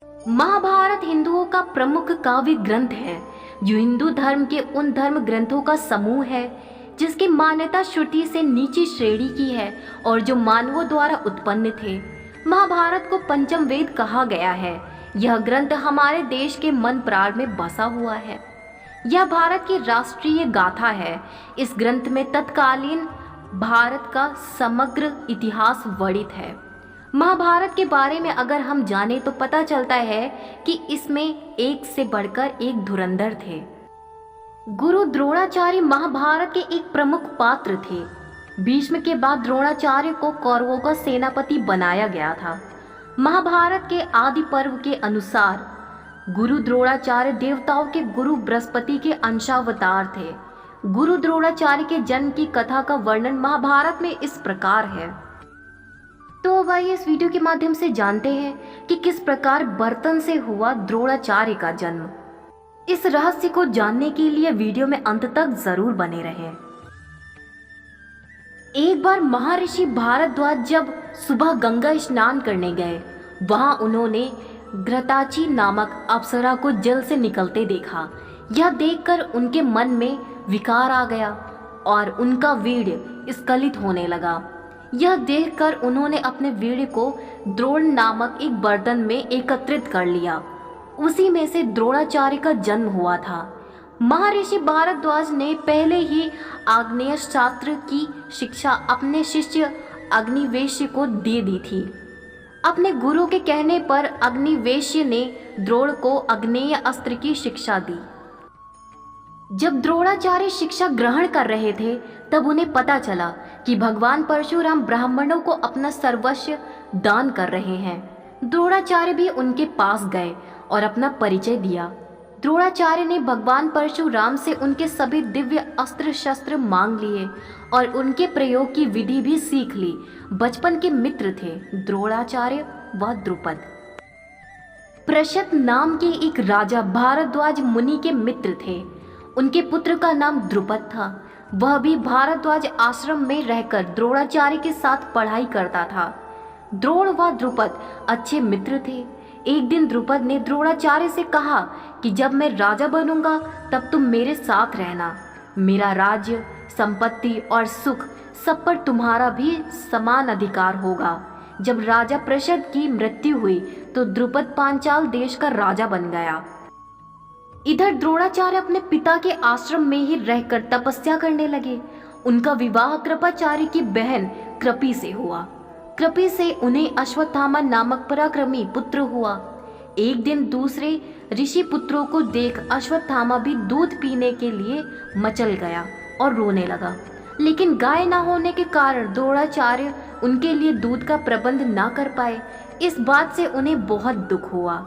महाभारत हिंदुओं का प्रमुख काव्य ग्रंथ है, जो हिंदू धर्म के उन धर्म ग्रंथों का समूह है जिसकी मान्यता श्रुति से नीची श्रेणी की है और जो मानवों द्वारा उत्पन्न थे। महाभारत को पंचम वेद कहा गया है। यह ग्रंथ हमारे देश के मन प्राण में बसा हुआ है। यह भारत की राष्ट्रीय गाथा है। इस ग्रंथ में तत्कालीन भारत का समग्र इतिहास वर्णित है। महाभारत के बारे में अगर हम जाने तो पता चलता है कि इसमें एक से बढ़कर एक धुरंधर थे। गुरु द्रोणाचार्य महाभारत के एक प्रमुख पात्र थे। भीष्म के बाद द्रोणाचार्य को कौरवों का सेनापति बनाया गया था। महाभारत के आदि पर्व के अनुसार गुरु द्रोणाचार्य देवताओं के गुरु बृहस्पति के अंशावतार थे। गुरु द्रोणाचार्य के जन्म की कथा का वर्णन महाभारत में इस प्रकार है। तो भाई इस वीडियो के माध्यम से जानते हैं कि किस प्रकार बर्तन से हुआ द्रोणाचार्य का जन्म। इस रहस्य को जानने के लिए वीडियो में अंत तक जरूर बने रहें। एक बार महर्षि भारद्वाज जब सुबह गंगा स्नान करने गए, वहां उन्होंने घृताची नामक अप्सरा को जल से निकलते देखा। यह देखकर उनके मन में विकार आ गया और उनका वीर्य स्खलित होने लगा। यह देखकर उन्होंने अपने वीर्य को द्रोण नामक एक बर्तन में एकत्रित कर लिया। उसी में से द्रोणाचार्य का जन्म हुआ था। महर्षि भारद्वाज ने पहले ही आग्नेय शास्त्र की शिक्षा अपने शिष्य अग्निवेश्य को दे दी थी। अपने गुरु के कहने पर अग्निवेश्य ने द्रोण को आग्नेय अस्त्र की शिक्षा दी। जब द्रोणाचार्य शिक्षा ग्रहण कर रहे थे तब उन्हें पता चला कि भगवान परशुराम ब्राह्मणों को अपना सर्वस्व दान कर रहे हैं। द्रोणाचार्य भी उनके पास गए और अपना परिचय दिया। द्रोणाचार्य ने भगवान परशुराम से उनके सभी दिव्य अस्त्र शस्त्र मांग लिए और उनके प्रयोग की विधि भी सीख ली। बचपन के मित्र थे द्रोणाचार्य व द्रुपद। प्रशत नाम के एक राजा भारद्वाज मुनि के मित्र थे। उनके पुत्र का नाम द्रुपद था। वह भी भारद्वाज आश्रम में रहकर द्रोणाचार्य के साथ पढ़ाई करता था। द्रोण व द्रुपद अच्छे मित्र थे। एक दिन द्रुपद ने द्रोणाचार्य से कहा कि जब मैं राजा बनूंगा तब तुम मेरे साथ रहना। मेरा राज्य, संपत्ति और सुख सब पर तुम्हारा भी समान अधिकार होगा। जब राजा प्रशद की मृत्यु हुई तो द्रुपद पांचाल देश का राजा बन गया। इधर द्रोणाचार्य अपने पिता के आश्रम में ही रहकर तपस्या करने लगे। उनका विवाह कृपाचार्य की बहन कृपि से हुआ। कृपि से उन्हें अश्वत्थामा नामक पराक्रमी पुत्र हुआ। एक दिन दूसरे ऋषि पुत्रों को देख अश्वत्थामा भी दूध पीने के लिए मचल गया और रोने लगा। लेकिन गाय न होने के कारण द्रोणाचार्य उनके लिए दूध का प्रबंध ना कर पाए। इस बात से उन्हें बहुत दुख हुआ।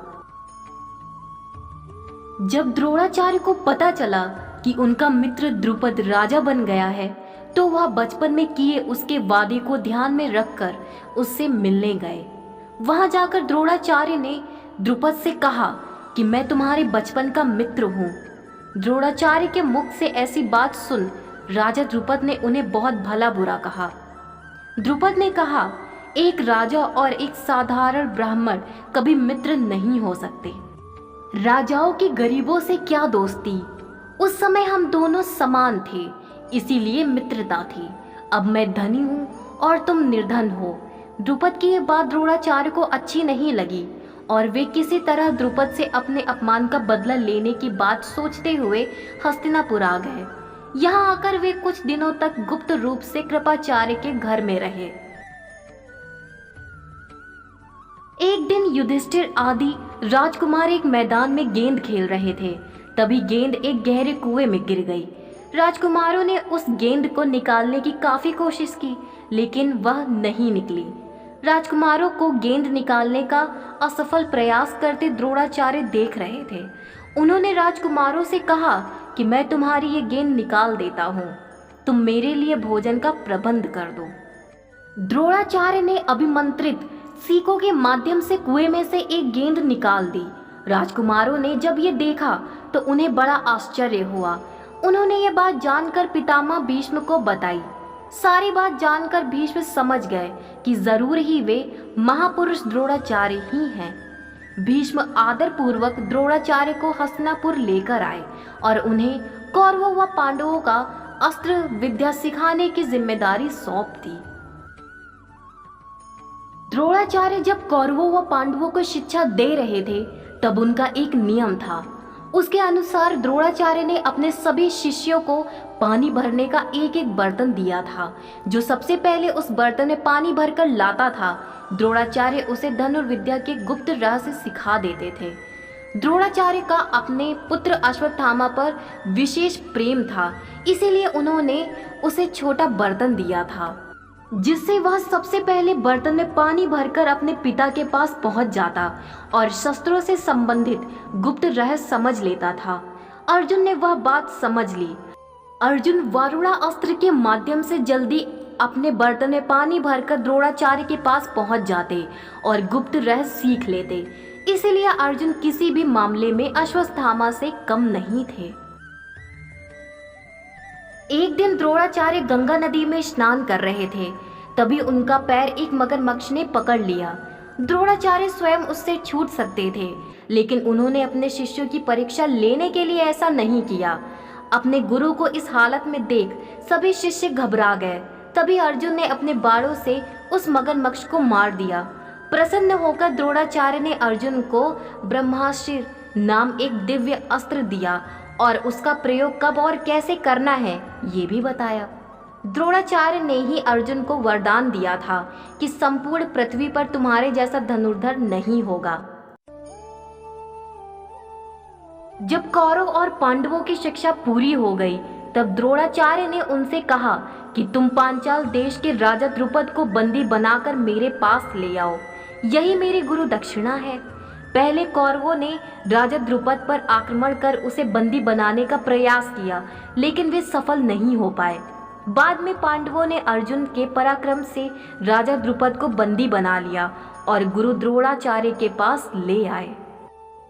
जब द्रोणाचार्य को पता चला कि उनका मित्र द्रुपद राजा बन गया है तो वह बचपन में किए उसके वादे को ध्यान में रखकर उससे मिलने गए। वहां जाकर द्रोणाचार्य ने द्रुपद से कहा कि मैं तुम्हारे बचपन का मित्र हूँ। द्रोणाचार्य के मुख से ऐसी बात सुन राजा द्रुपद ने उन्हें बहुत भला बुरा कहा। द्रुपद ने कहा, एक राजा और एक साधारण ब्राह्मण कभी मित्र नहीं हो सकते। राजाओं की गरीबों से क्या दोस्ती। उस समय हम दोनों समान थे, इसीलिए मित्रता थी। अब मैं धनी हूँ और तुम निर्धन हो। द्रुपद की ये बात द्रोणाचार्य को अच्छी नहीं लगी और वे किसी तरह द्रुपद से अपने अपमान का बदला लेने की बात सोचते हुए हस्तिनापुर आ गए। यहाँ आकर वे कुछ दिनों तक गुप्त रूप से कृपाचार्य के घर में रहे। एक दिन युधिष्ठिर आदि राजकुमार एक मैदान में गेंद खेल रहे थे। तभी गेंद एक गहरे कुएं में गिर गई। राजकुमारों ने उस गेंद को निकालने की काफी कोशिश की, लेकिन वह नहीं निकली। राजकुमारों को गेंद निकालने का असफल प्रयास करते द्रोणाचार्य देख रहे थे। उन्होंने राजकुमारों से कहा कि मैं तुम्हारी ये गेंद निकाल देता हूँ, तुम मेरे लिए भोजन का प्रबंध कर दो। द्रोणाचार्य ने अभिमंत्रित सीकों के माध्यम से कुएं में से एक गेंद निकाल दी। राजकुमारों ने जब ये देखा तो उन्हें बड़ा आश्चर्य हुआ। उन्होंने ये बात जानकर पितामह भीष्म को बताई। सारी बात जानकर भीष्म समझ गए कि जरूर ही वे महापुरुष द्रोणाचार्य ही हैं। भीष्म आदर पूर्वक द्रोणाचार्य को हस्तिनापुर लेकर आए और उन्हें कौरवों व पांडवों का अस्त्र विद्या सिखाने की जिम्मेदारी सौंप दी। द्रोणाचार्य जब कौरवों व पांडवों को शिक्षा दे रहे थे तब उनका एक नियम था। उसके अनुसार द्रोणाचार्य ने अपने सभी शिष्यों को पानी भरने का एक एक बर्तन दिया था। जो सबसे पहले उस बर्तन में पानी भरकर लाता था, द्रोणाचार्य उसे धनुर्विद्या के गुप्त रहस्य सिखा देते थे। द्रोणाचार्य का अपने पुत्र अश्वत्थामा पर विशेष प्रेम था, इसीलिए उन्होंने उसे छोटा बर्तन दिया था जिससे वह सबसे पहले बर्तन में पानी भरकर अपने पिता के पास पहुंच जाता और शस्त्रों से संबंधित गुप्त रहस्य समझ लेता था। अर्जुन ने वह बात समझ ली। अर्जुन वरुणा अस्त्र के माध्यम से जल्दी अपने बर्तन में पानी भरकर द्रोणाचार्य के पास पहुंच जाते और गुप्त रहस्य सीख लेते। इसलिए अर्जुन किसी भी मामले में अश्वत्थामा से कम नहीं थे। एक दिन द्रोणाचार्य गंगा नदी में स्नान कर रहे थे, तभी उनका पैर एक मगरमच्छ ने पकड़ लिया। द्रोणाचार्य स्वयं उससे छूट सकते थे, लेकिन उन्होंने अपने शिष्यों की परीक्षा लेने के लिए ऐसा नहीं किया। अपने गुरु को इस हालत में देख सभी शिष्य घबरा गए। तभी अर्जुन ने अपने बाणों से उस मगरमच्छ को मार दिया। प्रसन्न होकर द्रोणाचार्य ने अर्जुन को ब्रह्मास्त्र नाम एक दिव्य अस्त्र दिया और उसका प्रयोग कब और कैसे करना है ये भी बताया। द्रोणाचार्य ने ही अर्जुन को वरदान दिया था कि संपूर्ण पृथ्वी पर तुम्हारे जैसा धनुर्धर नहीं होगा। जब कौरव और पांडवों की शिक्षा पूरी हो गई तब द्रोणाचार्य ने उनसे कहा कि तुम पांचाल देश के राजा द्रुपद को बंदी बनाकर मेरे पास ले आओ, यही मेरी गुरु दक्षिणा है। पहले कौरवों ने राजा द्रुपद पर आक्रमण कर उसे बंदी बनाने का प्रयास किया, लेकिन वे सफल नहीं हो पाए। बाद में पांडवों ने अर्जुन के पराक्रम से राजा द्रुपद को बंदी बना लिया और गुरु द्रोणाचार्य के पास ले आए।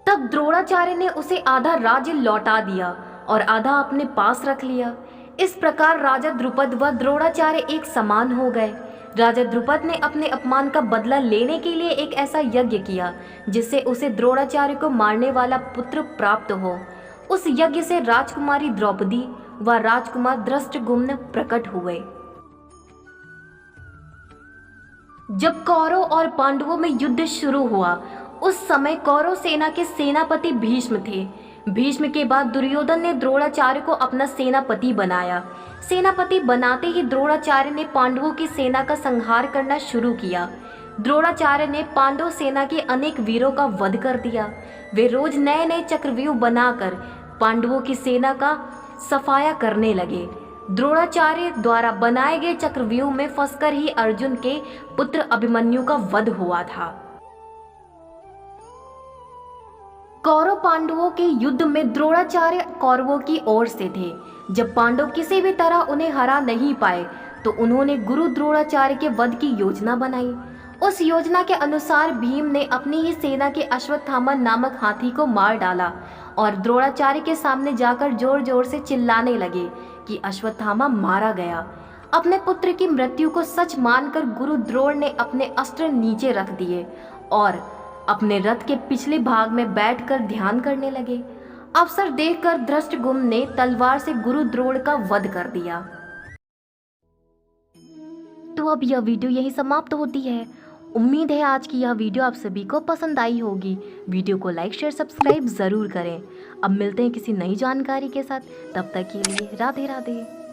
तब द्रोणाचार्य ने उसे आधा राज्य लौटा दिया और आधा अपने पास रख लिया। इस प्रकार राजा द्रुपद व द्रोणाचार्य एक समान हो गए। राजा द्रुपद ने अपने अपमान का बदला लेने के लिए एक ऐसा यज्ञ किया जिससे उसे द्रोणाचार्य को मारने वाला पुत्र प्राप्त हो। उस यज्ञ से राजकुमारी द्रौपदी व राजकुमार धृष्टद्युम्न प्रकट हुए। जब कौरव और पांडवों में युद्ध शुरू हुआ उस समय कौरव सेना के सेनापति भीष्म थे। भीष्म के बाद दुर्योधन ने द्रोणाचार्य को अपना सेनापति बनाया। सेनापति बनाते ही द्रोणाचार्य ने पांडवों की सेना का संहार करना शुरू किया। द्रोणाचार्य ने पांडव सेना के अनेक वीरों का वध कर दिया। वे रोज नए नए चक्रव्यूह बनाकर पांडवों की सेना का सफाया करने लगे। द्रोणाचार्य द्वारा बनाए गए चक्रव्यूह में फंसकर ही अर्जुन के पुत्र अभिमन्यु का वध हुआ था। कौरव पांडवों के युद्ध में द्रोणाचार्य कौरवों की ओर से थे। जब पांडव किसी भी तरह उन्हें हरा नहीं पाए तो उन्होंने गुरु द्रोणाचार्य के वध की योजना बनाई। उस योजना के अनुसार भीम ने अपनी ही सेना के अश्वत्थामा नामक हाथी को मार डाला और द्रोणाचार्य के सामने जाकर जोर जोर से चिल्लाने लगे कि अश्वत्थामा मारा गया। अपने पुत्र की मृत्यु को सच मानकर गुरु द्रोण ने अपने अस्त्र नीचे रख दिए और अपने रथ के पिछले भाग में बैठकर ध्यान करने लगे। अवसर देखकर धृष्टद्युम्न ने तलवार से गुरु द्रोण का वध कर दिया। तो अब यह वीडियो यहीं समाप्त होती है। उम्मीद है आज की यह वीडियो आप सभी को पसंद आई होगी। वीडियो को लाइक शेयर सब्सक्राइब ज़रूर करें। अब मिलते हैं किसी नई जानकारी के साथ, तब तक के लिए राधे राधे।